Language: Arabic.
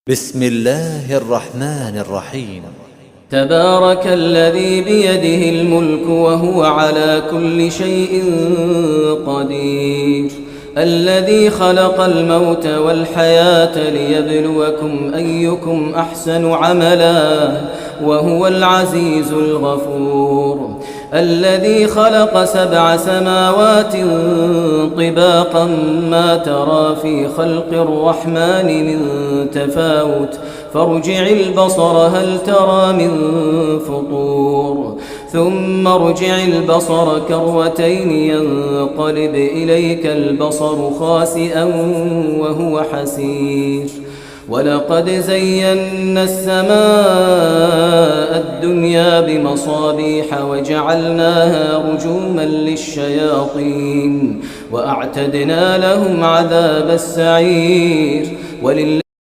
بسم الله الرحمن الرحيم. تبارك الذي بيده الملك وهو على كل شيء قدير، الذي خلق الموت والحياة ليبلوكم أيكم أحسن عملا وهو العزيز الغفور، الذي خلق 7 سماوات طباقا ما ترى في خلق الرحمن من تفاوت فارجع البصر هل ترى من فطور ثم ارجع البصر كرتين ينقلب إليك البصر خاسئا وهو حسير، ولقد زينا السماء الدنيا بمصابيح وجعلناها رجوما للشياطين وأعتدنا لهم عذاب السعير، ولله